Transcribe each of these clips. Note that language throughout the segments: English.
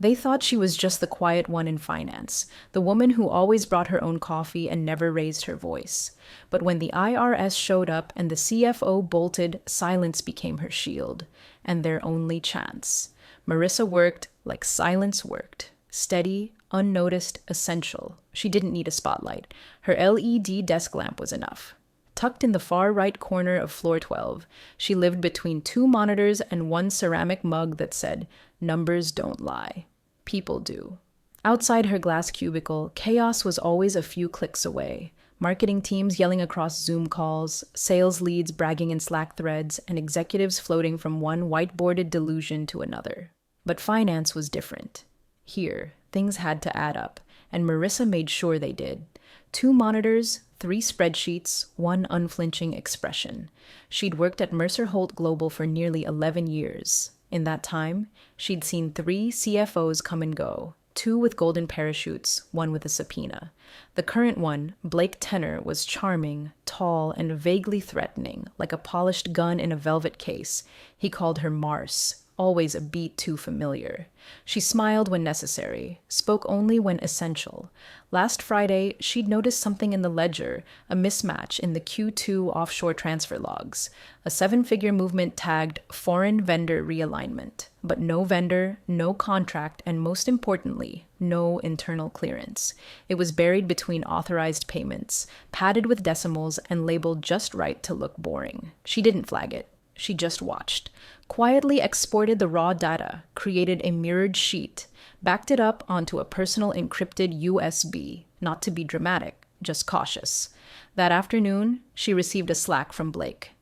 They thought she was just the quiet one in finance, the woman who always brought her own coffee and never raised her voice. But when the IRS showed up and the CFO bolted, silence became her shield, and their only chance. Marissa worked like silence worked. Steady, unnoticed, essential. She didn't need a spotlight. Her LED desk lamp was enough. Tucked in the far right corner of floor 12, she lived between two monitors and one ceramic mug that said, "Numbers don't lie. People do." Outside her glass cubicle, chaos was always a few clicks away. Marketing teams yelling across Zoom calls, sales leads bragging in Slack threads, and executives floating from one whiteboarded delusion to another. But finance was different. Here, things had to add up, and Marissa made sure they did. 2 monitors, 3 spreadsheets, 1 unflinching expression. She'd worked at Mercer Holt Global for nearly 11 years. In that time, she'd seen 3 CFOs come and go, 2 with golden parachutes, 1 with a subpoena. The current one, Blake Tenner, was charming, tall, and vaguely threatening, like a polished gun in a velvet case. He called her Mars, always a beat too familiar. She smiled when necessary, spoke only when essential. Last Friday, she'd noticed something in the ledger, a mismatch in the Q2 offshore transfer logs, a 7-figure movement tagged foreign vendor realignment, but no vendor, no contract, and most importantly, no internal clearance. It was buried between authorized payments, padded with decimals, and labeled just right to look boring. She didn't flag it. She just watched, quietly exported the raw data, created a mirrored sheet, backed it up onto a personal encrypted USB, not to be dramatic, just cautious. That afternoon, she received a Slack from Blake.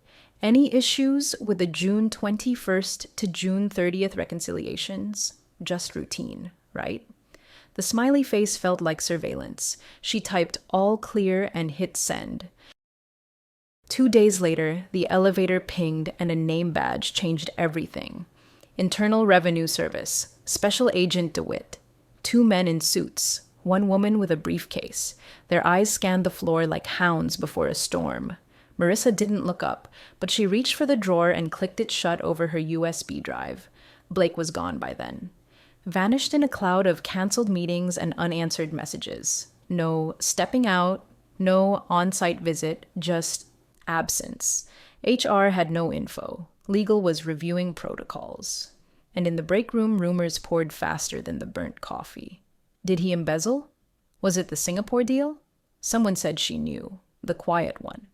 Any issues with the June 21st to June 30th reconciliations? Just routine, right? The smiley face felt like surveillance. She typed all clear and hit send. 2 days later, the elevator pinged and a name badge changed everything. Internal Revenue Service, Special Agent DeWitt. 2 men in suits, 1 woman with a briefcase. Their eyes scanned the floor like hounds before a storm. Marissa didn't look up, but she reached for the drawer and clicked it shut over her USB drive. Blake was gone by then. Vanished in a cloud of canceled meetings and unanswered messages. No stepping out, no on-site visit, just absence. HR had no info. Legal was reviewing protocols. And in the break room, rumors poured faster than the burnt coffee. Did he embezzle? Was it the Singapore deal? Someone said she knew. The quiet one.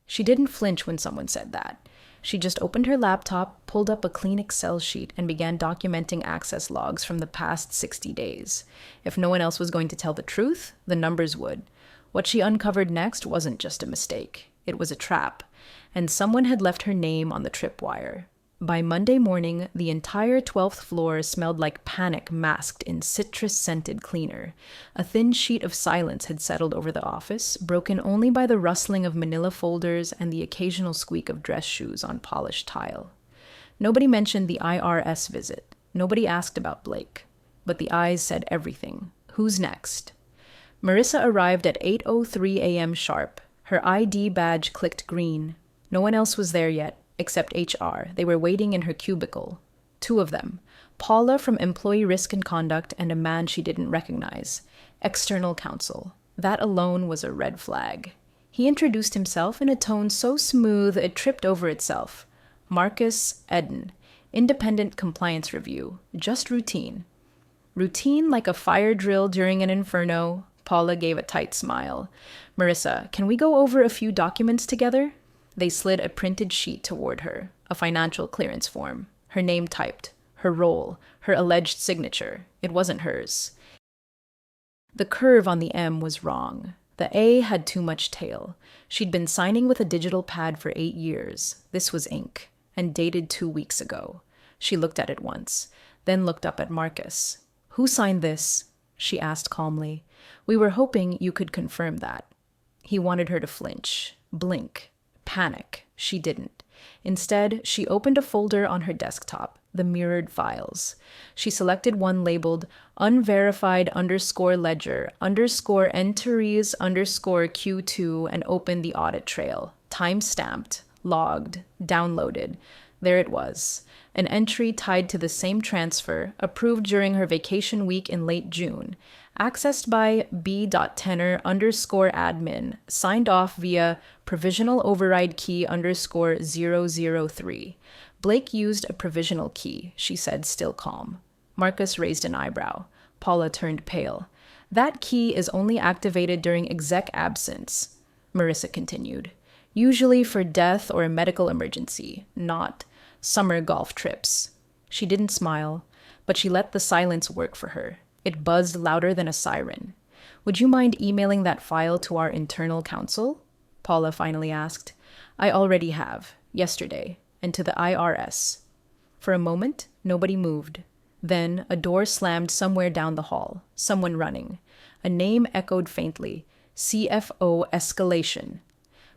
She didn't flinch when someone said that. She just opened her laptop, pulled up a clean Excel sheet, and began documenting access logs from the past 60 days. If no one else was going to tell the truth, the numbers would. What she uncovered next wasn't just a mistake. It was a trap, and someone had left her name on the tripwire. By Monday morning, the entire 12th floor smelled like panic masked in citrus-scented cleaner. A thin sheet of silence had settled over the office, broken only by the rustling of manila folders and the occasional squeak of dress shoes on polished tile. Nobody mentioned the IRS visit. Nobody asked about Blake. But the eyes said everything. Who's next? Marissa arrived at 8:03 a.m. sharp. Her ID badge clicked green. No one else was there yet, except HR. They were waiting in her cubicle. 2 of them. Paula from Employee Risk and Conduct and a man she didn't recognize. External counsel. That alone was a red flag. He introduced himself in a tone so smooth it tripped over itself. Marcus Eden. Independent compliance review. Just routine. Routine like a fire drill during an inferno. Paula gave a tight smile. Marissa, can we go over a few documents together? They slid a printed sheet toward her, a financial clearance form. Her name typed, her role, her alleged signature. It wasn't hers. The curve on the M was wrong. The A had too much tail. She'd been signing with a digital pad for 8 years. This was ink, and dated 2 weeks ago. She looked at it once, then looked up at Marcus. Who signed this? She asked calmly. We were hoping you could confirm that. He wanted her to flinch, blink, panic. She didn't. Instead, she opened a folder on her desktop, the mirrored files. She selected one labeled unverified _ledger _entries _Q2 and opened the audit trail. Time-stamped, logged, downloaded. There it was. an entry tied to the same transfer, approved during her vacation week in late June, accessed by b.tenor_admin, signed off via provisional override key _003. Blake used a provisional key, she said, still calm. Marcus raised an eyebrow. Paula turned pale. That key is only activated during exec absence, Marissa continued. Usually for death or a medical emergency, not summer golf trips. She didn't smile, but she let the silence work for her. It buzzed louder than a siren. Would you mind emailing that file to our internal counsel? Paula finally asked. I already have, yesterday, and to the IRS. For a moment, nobody moved. Then a door slammed somewhere down the hall, someone running. A name echoed faintly, CFO escalation.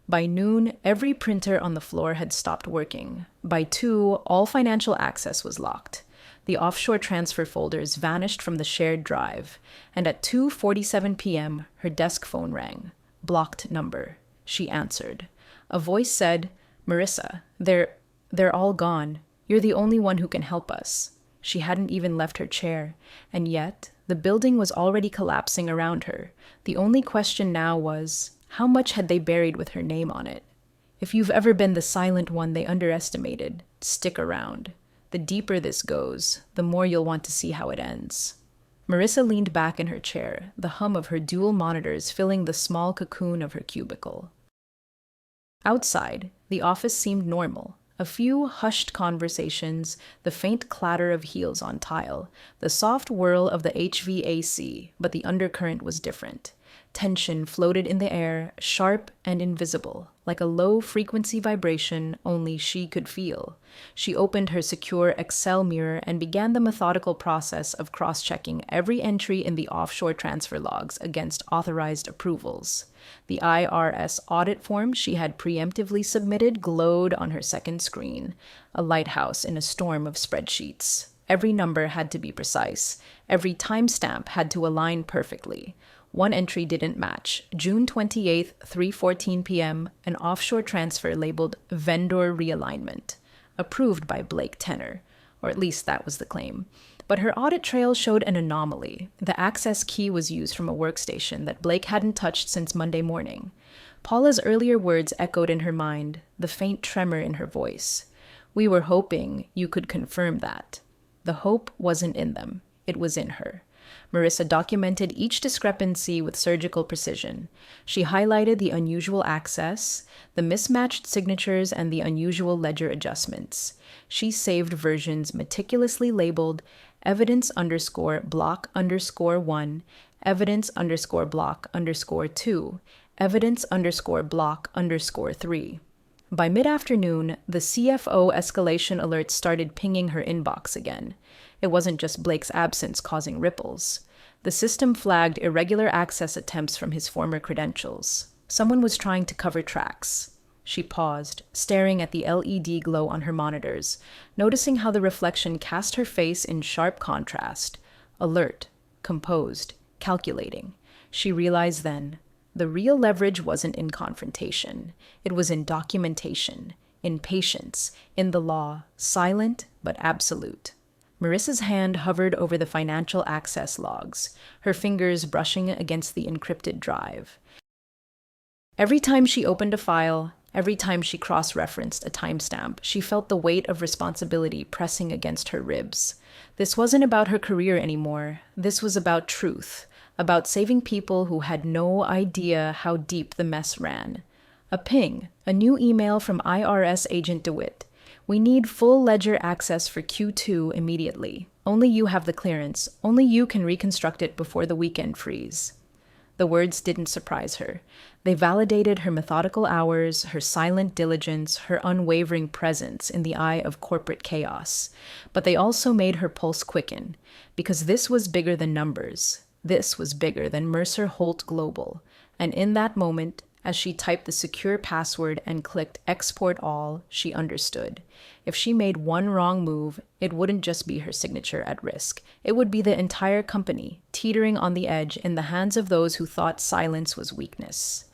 By noon, every printer on the floor had stopped working. By 2, all financial access was locked. The offshore transfer folders vanished from the shared drive, and at 2:47 p.m., her desk phone rang. Blocked number. She answered. A voice said, Marissa, they're all gone. You're the only one who can help us. She hadn't even left her chair, and yet the building was already collapsing around her. The only question now was, how much had they buried with her name on it? If you've ever been the silent one they underestimated, stick around. The deeper this goes, the more you'll want to see how it ends. Marissa leaned back in her chair, the hum of her dual monitors filling the small cocoon of her cubicle. Outside, the office seemed normal. A few hushed conversations, the faint clatter of heels on tile, the soft whirl of the HVAC, but the undercurrent was different. Tension floated in the air, sharp and invisible, like a low-frequency vibration only she could feel. She opened her secure Excel mirror and began the methodical process of cross-checking every entry in the offshore transfer logs against authorized approvals. The IRS audit form she had preemptively submitted glowed on her second screen, a lighthouse in a storm of spreadsheets. Every number had to be precise. Every timestamp had to align perfectly. One entry didn't match. June 28th, 3:14 p.m., an offshore transfer labeled vendor realignment, approved by Blake Tenor, or at least that was the claim. But her audit trail showed an anomaly. The access key was used from a workstation that Blake hadn't touched since Monday morning. Paula's earlier words echoed in her mind, the faint tremor in her voice. We were hoping you could confirm that. The hope wasn't in them. It was in her. Marissa documented each discrepancy with surgical precision. She highlighted the unusual access, the mismatched signatures, and the unusual ledger adjustments. She saved versions meticulously labeled evidence_block_1, evidence_block_2, evidence_block_3. By mid-afternoon, the CFO escalation alerts started pinging her inbox again. It wasn't just Blake's absence causing ripples. The system flagged irregular access attempts from his former credentials. Someone was trying to cover tracks. She paused, staring at the LED glow on her monitors, noticing how the reflection cast her face in sharp contrast. Alert, composed, calculating. She realized then, the real leverage wasn't in confrontation. It was in documentation, in patience, in the law, silent but absolute. Marissa's hand hovered over the financial access logs, her fingers brushing against the encrypted drive. Every time she opened a file, every time she cross-referenced a timestamp, she felt the weight of responsibility pressing against her ribs. This wasn't about her career anymore. This was about truth, about saving people who had no idea how deep the mess ran. A ping, a new email from IRS agent DeWitt. We need full ledger access for Q2 immediately. Only you have the clearance. Only you can reconstruct it before the weekend freeze. The words didn't surprise her. They validated her methodical hours, her silent diligence, her unwavering presence in the eye of corporate chaos. But they also made her pulse quicken, because this was bigger than numbers. This was bigger than Mercer Holt Global. And in that moment, as she typed the secure password and clicked Export All, she understood. If she made one wrong move, it wouldn't just be her signature at risk. It would be the entire company, teetering on the edge in the hands of those who thought silence was weakness.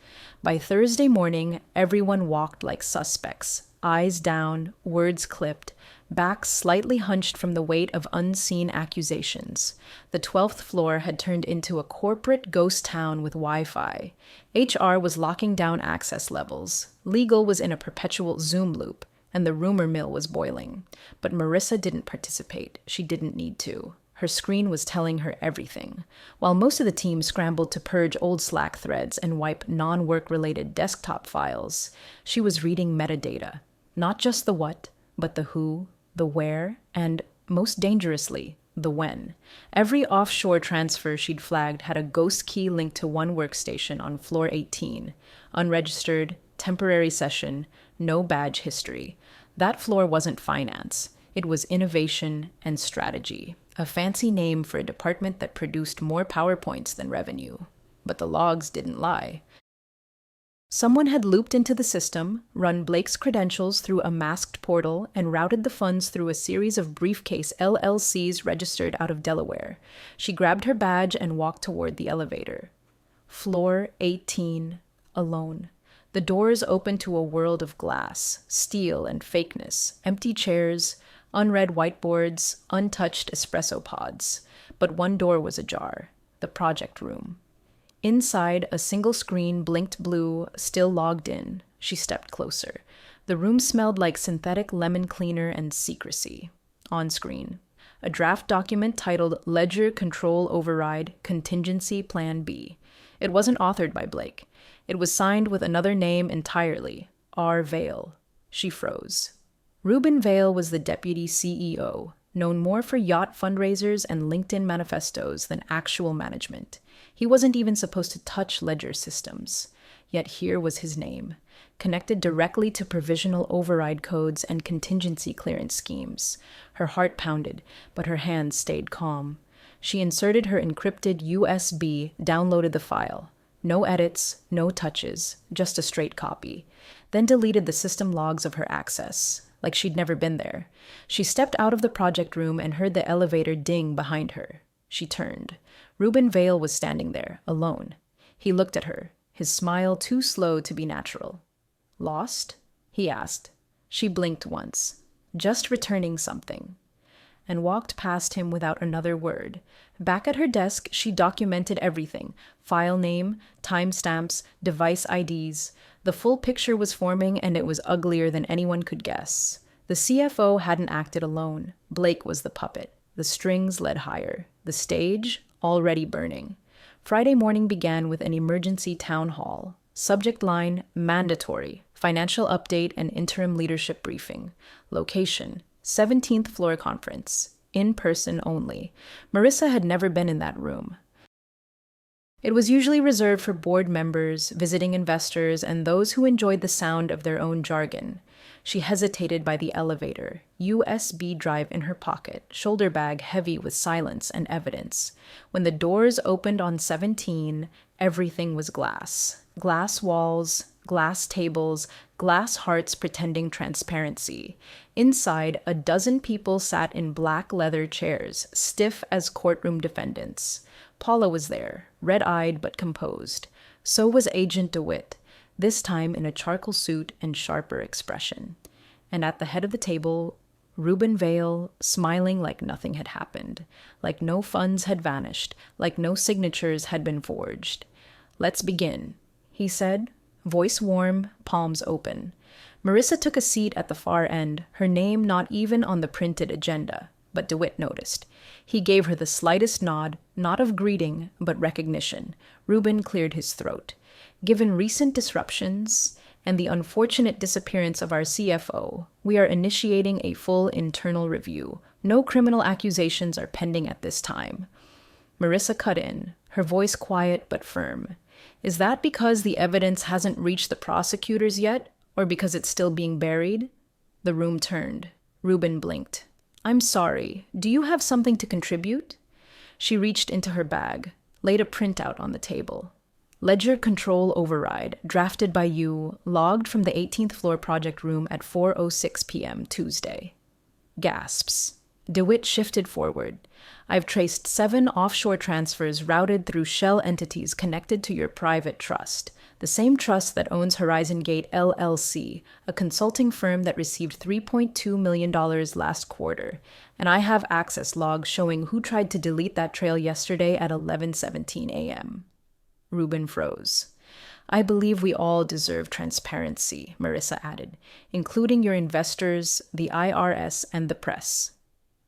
By Thursday morning, everyone walked like suspects, eyes down, words clipped, back slightly hunched from the weight of unseen accusations. The 12th floor had turned into a corporate ghost town with Wi-Fi. HR was locking down access levels. Legal was in a perpetual Zoom loop, and the rumor mill was boiling. But Marissa didn't participate. She didn't need to. Her screen was telling her everything. While most of the team scrambled to purge old Slack threads and wipe non-work-related desktop files, she was reading metadata. Not just the what, but the who, the where, and, most dangerously, the when. Every offshore transfer she'd flagged had a ghost key linked to one workstation on floor 18. Unregistered, temporary session, no badge history. That floor wasn't finance. It was innovation and strategy. A fancy name for a department that produced more PowerPoints than revenue. But the logs didn't lie. Someone had looped into the system, run Blake's credentials through a masked portal, and routed the funds through a series of briefcase LLCs registered out of Delaware. She grabbed her badge and walked toward the elevator. Floor 18, alone. The doors opened to a world of glass, steel, and fakeness, empty chairs, unread whiteboards, untouched espresso pods. But one door was ajar, the project room. Inside, a single screen blinked blue, still logged in. She stepped closer. The room smelled like synthetic lemon cleaner and secrecy. On screen, a draft document titled Ledger Control Override Contingency Plan B. It wasn't authored by Blake. It was signed with another name entirely, R. Vale. She froze. Reuben Vale was the deputy CEO, known more for yacht fundraisers and LinkedIn manifestos than actual management. He wasn't even supposed to touch ledger systems. Yet here was his name, connected directly to provisional override codes and contingency clearance schemes. Her heart pounded, but her hands stayed calm. She inserted her encrypted USB, downloaded the file. No edits, no touches, just a straight copy. Then deleted the system logs of her access, like she'd never been there. She stepped out of the project room and heard the elevator ding behind her. She turned. Reuben Vale was standing there, alone. He looked at her, his smile too slow to be natural. Lost? He asked. She blinked once. Just returning something. And walked past him without another word. Back at her desk, she documented everything. File name, timestamps, device IDs. The full picture was forming, and it was uglier than anyone could guess. The CFO hadn't acted alone. Blake was the puppet. The strings led higher. The stage, already burning. Friday morning began with an emergency town hall. Subject line, mandatory. Financial update and interim leadership briefing. Location, 17th floor conference. In person only. Marissa had never been in that room. It was usually reserved for board members, visiting investors, and those who enjoyed the sound of their own jargon. She hesitated by the elevator, USB drive in her pocket, shoulder bag heavy with silence and evidence. When the doors opened on 17, everything was glass. Glass walls, glass tables, glass hearts pretending transparency. Inside, a dozen people sat in black leather chairs, stiff as courtroom defendants. Paula was there, red-eyed but composed. So was Agent DeWitt, this time in a charcoal suit and sharper expression. And at the head of the table, Reuben Vale, smiling like nothing had happened, like no funds had vanished, like no signatures had been forged. "Let's begin," he said, voice warm, palms open. Marissa took a seat at the far end, her name not even on the printed agenda, but DeWitt noticed. He gave her the slightest nod, not of greeting, but recognition. Reuben cleared his throat. "Given recent disruptions and the unfortunate disappearance of our CFO, we are initiating a full internal review. No criminal accusations are pending at this time." Marissa cut in, her voice quiet but firm. "Is that because the evidence hasn't reached the prosecutors yet, or because it's still being buried?" The room turned. Reuben blinked. "I'm sorry. Do you have something to contribute?" She reached into her bag, laid a printout on the table. "Ledger Control Override, drafted by you, logged from the 18th floor project room at 4:06 p.m. Tuesday." Gasps. DeWitt shifted forward. "I've traced 7 offshore transfers routed through shell entities connected to your private trust. The same trust that owns Horizon Gate LLC, a consulting firm that received $3.2 million last quarter. And I have access logs showing who tried to delete that trail yesterday at 11:17 a.m. Ruben froze. I believe we all deserve transparency, Marissa added, including your investors, the IRS, and the press.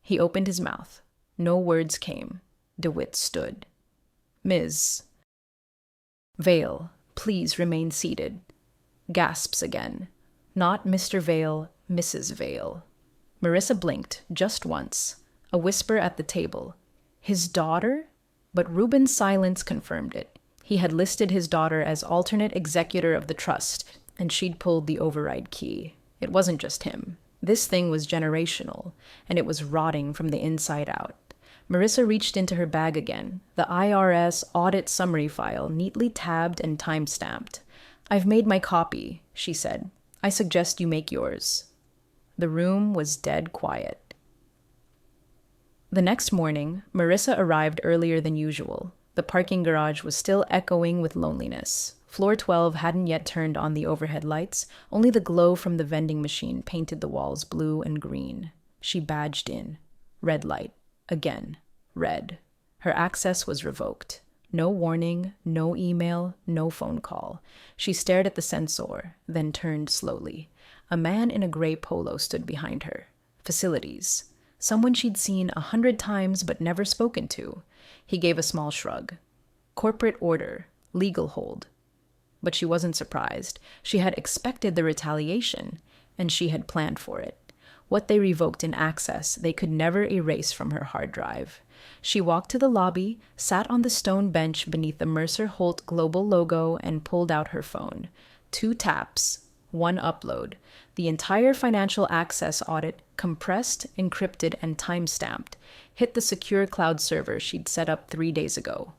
He opened his mouth. No words came. DeWitt stood. Ms. Vale, please remain seated. Gasps again. Not Mr. Vale, Mrs. Vale. Marissa blinked, just once. A whisper at the table. His daughter? But Ruben's silence confirmed it. He had listed his daughter as alternate executor of the trust, and she'd pulled the override key. It wasn't just him. This thing was generational, and it was rotting from the inside out. Marissa reached into her bag again, the IRS audit summary file neatly tabbed and time-stamped. I've made my copy, she said. I suggest you make yours. The room was dead quiet. The next morning, Marissa arrived earlier than usual. The parking garage was still echoing with loneliness. Floor 12 hadn't yet turned on the overhead lights, only the glow from the vending machine painted the walls blue and green. She badged in. Red light. Again. Red. Her access was revoked. No warning, no email, no phone call. She stared at the sensor, then turned slowly. A man in a gray polo stood behind her. Facilities. Someone she'd seen 100 times but never spoken to. He gave a small shrug. Corporate order. Legal hold. But she wasn't surprised. She had expected the retaliation, and she had planned for it. What they revoked in access, they could never erase from her hard drive. She walked to the lobby, sat on the stone bench beneath the Mercer Holt Global logo, and pulled out her phone. 2 taps, 1 upload. The entire financial access audit, compressed, encrypted, and time-stamped, hit the secure cloud server she'd set up 3 days ago.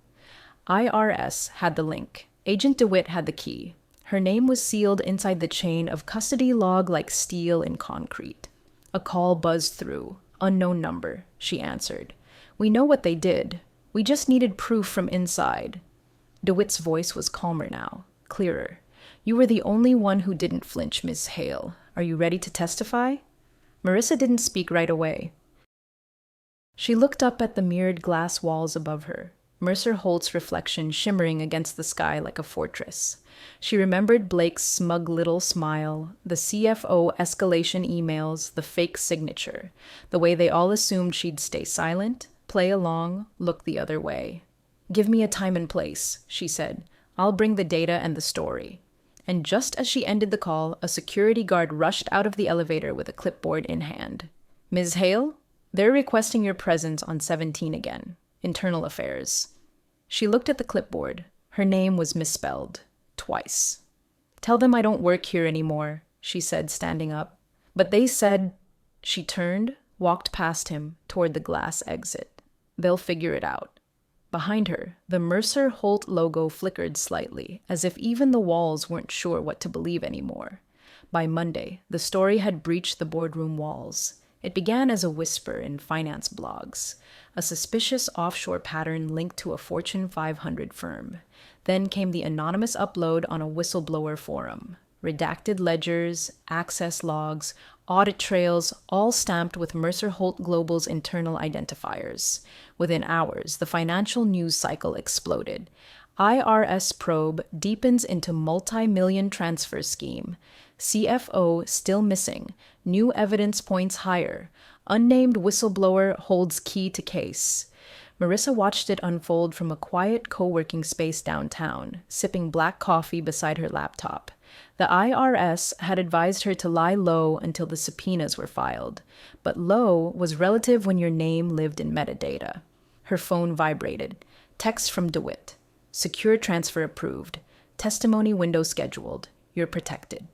IRS had the link. Agent DeWitt had the key. Her name was sealed inside the chain of custody log like steel in concrete. A call buzzed through. Unknown number, she answered. We know what they did. We just needed proof from inside. DeWitt's voice was calmer now, clearer. You were the only one who didn't flinch, Miss Hale. Are you ready to testify? Marissa didn't speak right away. She looked up at the mirrored glass walls above her, Mercer Holt's reflection shimmering against the sky like a fortress. She remembered Blake's smug little smile, the CFO escalation emails, the fake signature, the way they all assumed she'd stay silent, play along, look the other way. Give me a time and place, she said. I'll bring the data and the story. And just as she ended the call, a security guard rushed out of the elevator with a clipboard in hand. Ms. Hale, they're requesting your presence on 17 again. Internal Affairs. She looked at the clipboard. Her name was misspelled. Twice. Tell them I don't work here anymore, she said, standing up. But they said... She turned, walked past him, toward the glass exit. They'll figure it out. Behind her, the Mercer Holt logo flickered slightly, as if even the walls weren't sure what to believe anymore. By Monday, the story had breached the boardroom walls. It began as a whisper in finance blogs, a suspicious offshore pattern linked to a Fortune 500 firm. Then came the anonymous upload on a whistleblower forum. Redacted ledgers, access logs, audit trails, all stamped with Mercer Holt Global's internal identifiers. Within hours, the financial news cycle exploded. IRS probe deepens into multi-million transfer scheme. CFO still missing. New evidence points higher. Unnamed whistleblower holds key to case. Marissa watched it unfold from a quiet co-working space downtown, sipping black coffee beside her laptop. The IRS had advised her to lie low until the subpoenas were filed, but low was relative when your name lived in metadata. Her phone vibrated. Text from DeWitt. Secure transfer approved. Testimony window scheduled. You're protected.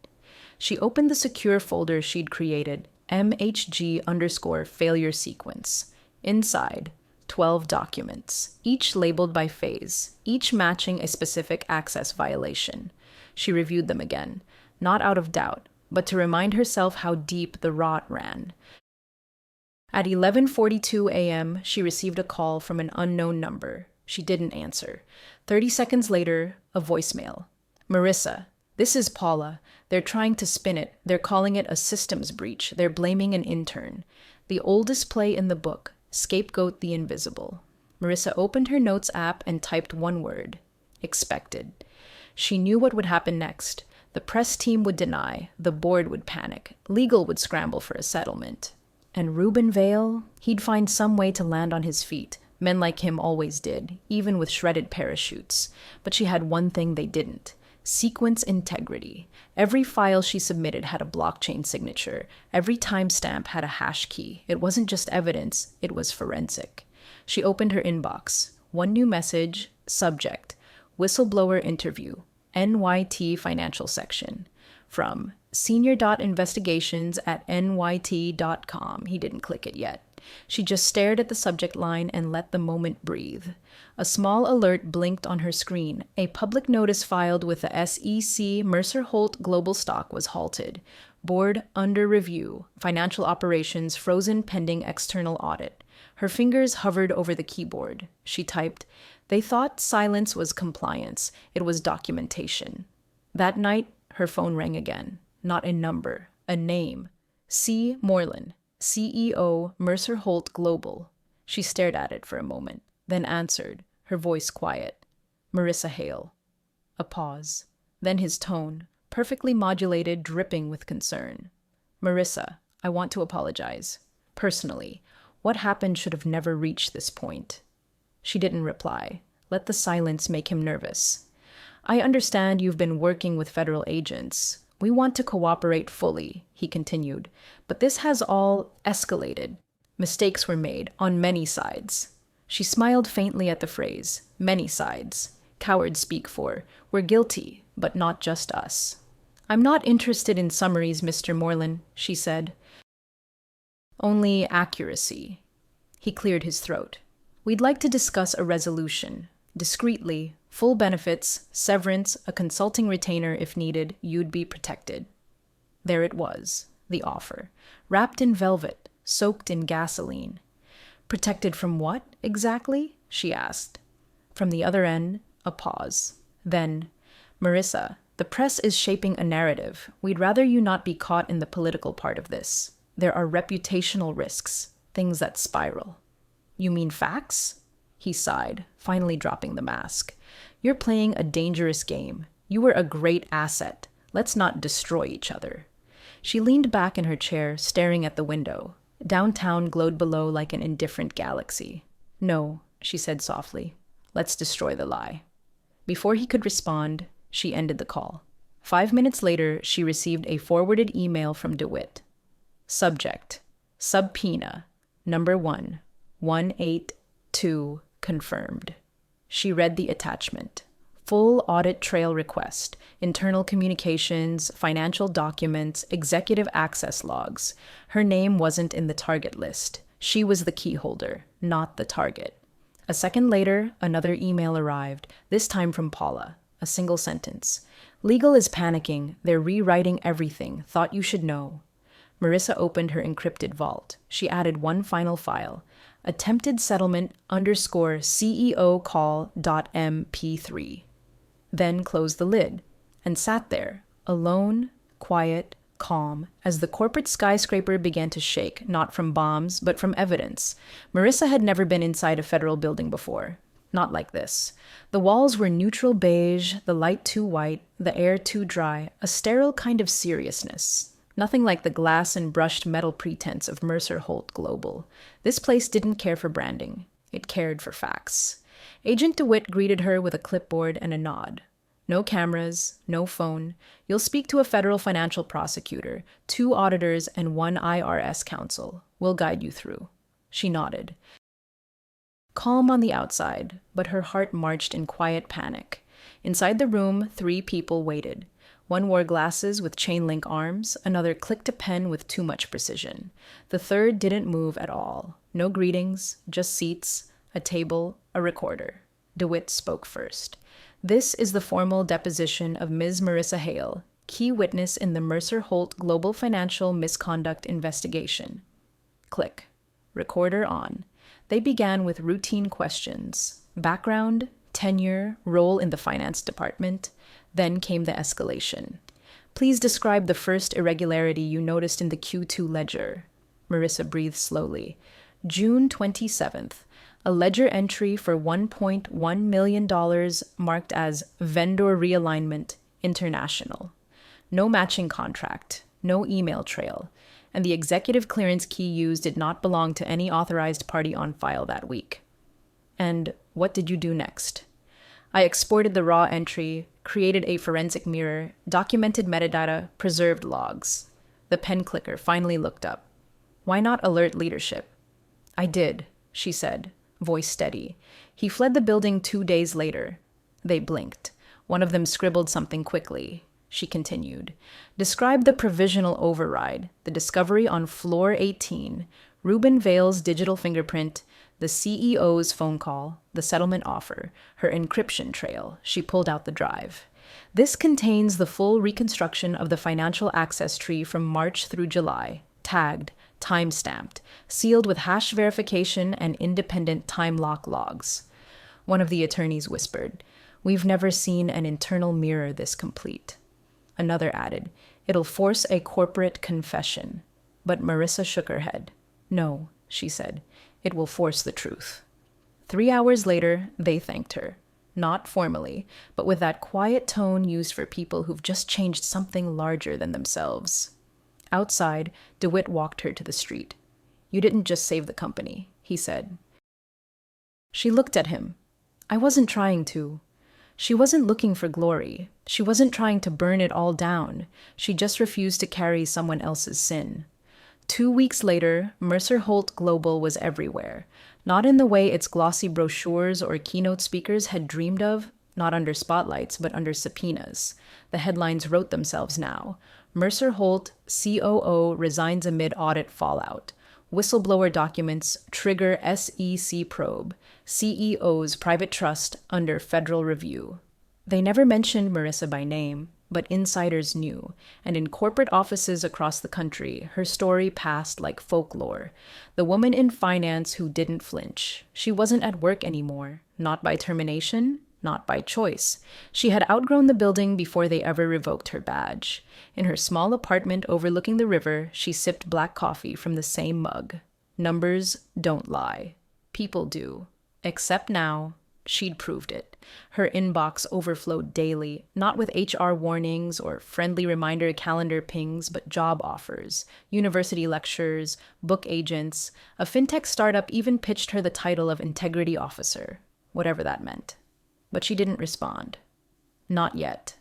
She opened the secure folder she'd created, MHG_failure sequence. Inside, 12 documents, each labeled by phase, each matching a specific access violation. She reviewed them again, not out of doubt, but to remind herself how deep the rot ran. At 11:42 a.m., she received a call from an unknown number. She didn't answer. 30 seconds later, a voicemail. Marissa, this is Paula. They're trying to spin it. They're calling it a systems breach. They're blaming an intern. The oldest play in the book, Scapegoat the Invisible. Marissa opened her notes app and typed one word: expected. She knew what would happen next. The press team would deny, the board would panic, legal would scramble for a settlement. And Reuben Vale, he'd find some way to land on his feet. Men like him always did, even with shredded parachutes. But she had one thing they didn't: sequence integrity. Every file she submitted had a blockchain signature. Every timestamp had a hash key. It wasn't just evidence, it was forensic. She opened her inbox. One new message, subject: whistleblower interview, NYT financial section. From senior.investigations@nyt.com. He didn't click it yet. She just stared at the subject line and let the moment breathe. A small alert blinked on her screen. A public notice filed with the SEC Mercer Holt Global stock was halted. Board under review. Financial operations frozen pending external audit. Her fingers hovered over the keyboard. She typed, "They thought silence was compliance. It was documentation." That night, her phone rang again. Not a number, a name. C. Moreland, CEO, Mercer Holt Global. She stared at it for a moment, then answered, her voice quiet. Marissa Hale. A pause. Then his tone, perfectly modulated, dripping with concern. "Marissa, I want to apologize. Personally, what happened should have never reached this point." She didn't reply. Let the silence make him nervous. "I understand you've been working with federal agents. We want to cooperate fully," he continued, "but this has all escalated. Mistakes were made on many sides." She smiled faintly at the phrase, many sides. Cowards speak for, "We're guilty, but not just us." "I'm not interested in summaries, Mr. Moreland," she said. "Only accuracy." He cleared his throat. "We'd like to discuss a resolution. Discreetly, full benefits, severance, a consulting retainer if needed, you'd be protected." There it was, the offer, wrapped in velvet, soaked in gasoline. "Protected from what, exactly?" she asked. From the other end, a pause. Then, "Marissa, the press is shaping a narrative. We'd rather you not be caught in the political part of this. There are reputational risks, things that spiral." "You mean facts?" He sighed, finally dropping the mask. "You're playing a dangerous game. You were a great asset. Let's not destroy each other." She leaned back in her chair, staring at the window. Downtown glowed below like an indifferent galaxy. "No," she said softly. "Let's destroy the lie." Before he could respond, she ended the call. 5 minutes later, she received a forwarded email from DeWitt. Subject: Subpoena, number 1182, confirmed. She read the attachment. Full audit trail request, internal communications, financial documents, executive access logs. Her name wasn't in the target list. She was the key holder, not the target. A second later, another email arrived, this time from Paula. A single sentence. "Legal is panicking. They're rewriting everything. Thought you should know." Marissa opened her encrypted vault. She added one final file. Attempted settlement _ CEO call.mp3. Then closed the lid and sat there, alone, quiet, calm, as the corporate skyscraper began to shake, not from bombs, but from evidence. Marissa had never been inside a federal building before. Not like this. The walls were neutral beige, the light too white, the air too dry, a sterile kind of seriousness. Nothing like the glass and brushed metal pretense of Mercer Holt Global. This place didn't care for branding. It cared for facts. Agent DeWitt greeted her with a clipboard and a nod. "No cameras, no phone. You'll speak to a federal financial prosecutor, 2 auditors, and 1 IRS counsel. We'll guide you through." She nodded. Calm on the outside, but her heart marched in quiet panic. Inside the room, 3 people waited. One wore glasses with chain-link arms, another clicked a pen with too much precision. The third didn't move at all. No greetings, just seats, a table, a recorder. DeWitt spoke first. "This is the formal deposition of Ms. Marissa Hale, key witness in the Mercer Holt Global Financial Misconduct Investigation." Click. Recorder on. They began with routine questions. Background, tenure, role in the finance department. Then came the escalation. Please describe the first irregularity you noticed in the Q2 ledger. Marissa breathed slowly. June 27th. A ledger entry for $1.1 million marked as Vendor Realignment International. No matching contract, no email trail, and the executive clearance key used did not belong to any authorized party on file that week. And what did you do next? I exported the raw entry, created a forensic mirror, documented metadata, preserved logs. The pen clicker finally looked up. Why not alert leadership? I did, she said, voice steady. He fled the building 2 days later. They blinked. One of them scribbled something quickly. She continued. Describe the provisional override, the discovery on floor 18, Ruben Vale's digital fingerprint, the CEO's phone call, the settlement offer, her encryption trail. She pulled out the drive. This contains the full reconstruction of the financial access tree from March through July, tagged, time-stamped, sealed with hash verification and independent time lock logs. One of the attorneys whispered, "We've never seen an internal mirror this complete." Another added, "It'll force a corporate confession." But Marissa shook her head. "No," she said, "it will force the truth." 3 hours later, they thanked her. Not formally, but with that quiet tone used for people who've just changed something larger than themselves. Outside, DeWitt walked her to the street. "You didn't just save the company," he said. She looked at him. "I wasn't trying to." She wasn't looking for glory. She wasn't trying to burn it all down. She just refused to carry someone else's sin. 2 weeks later, Mercer Holt Global was everywhere. Not in the way its glossy brochures or keynote speakers had dreamed of, not under spotlights, but under subpoenas. The headlines wrote themselves now. Mercer Holt, COO, resigns amid audit fallout. Whistleblower documents trigger SEC probe. CEO's private trust under federal review. They never mentioned Marissa by name, but insiders knew, and in corporate offices across the country, her story passed like folklore. The woman in finance who didn't flinch. She wasn't at work anymore, not by termination, not by choice. She had outgrown the building before they ever revoked her badge. In her small apartment overlooking the river, she sipped black coffee from the same mug. Numbers don't lie. People do. Except now, she'd proved it. Her inbox overflowed daily, not with HR warnings or friendly reminder calendar pings, but job offers, university lectures, book agents. A fintech startup even pitched her the title of integrity officer, whatever that meant. But she didn't respond. Not yet.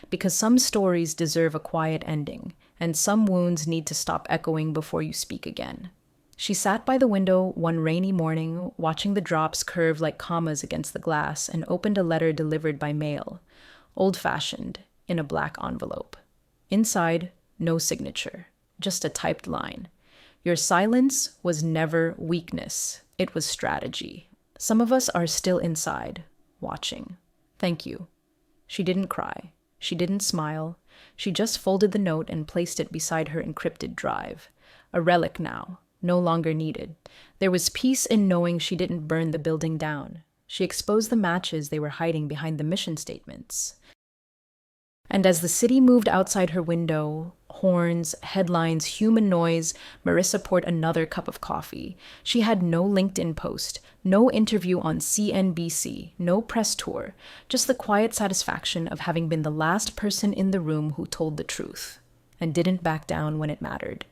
Because some stories deserve a quiet ending, and some wounds need to stop echoing before you speak again. She sat by the window one rainy morning, watching the drops curve like commas against the glass, and opened a letter delivered by mail, old-fashioned, in a black envelope. Inside, no signature, just a typed line. Your silence was never weakness. It was strategy. Some of us are still inside, watching. Thank you. She didn't cry. She didn't smile. She just folded the note and placed it beside her encrypted drive. A relic now, no longer needed. There was peace in knowing she didn't burn the building down. She exposed the matches they were hiding behind the mission statements. And as the city moved outside her window, horns, headlines, human noise, Marissa poured another cup of coffee. She had no LinkedIn post, no interview on CNBC, no press tour, just the quiet satisfaction of having been the last person in the room who told the truth and didn't back down when it mattered.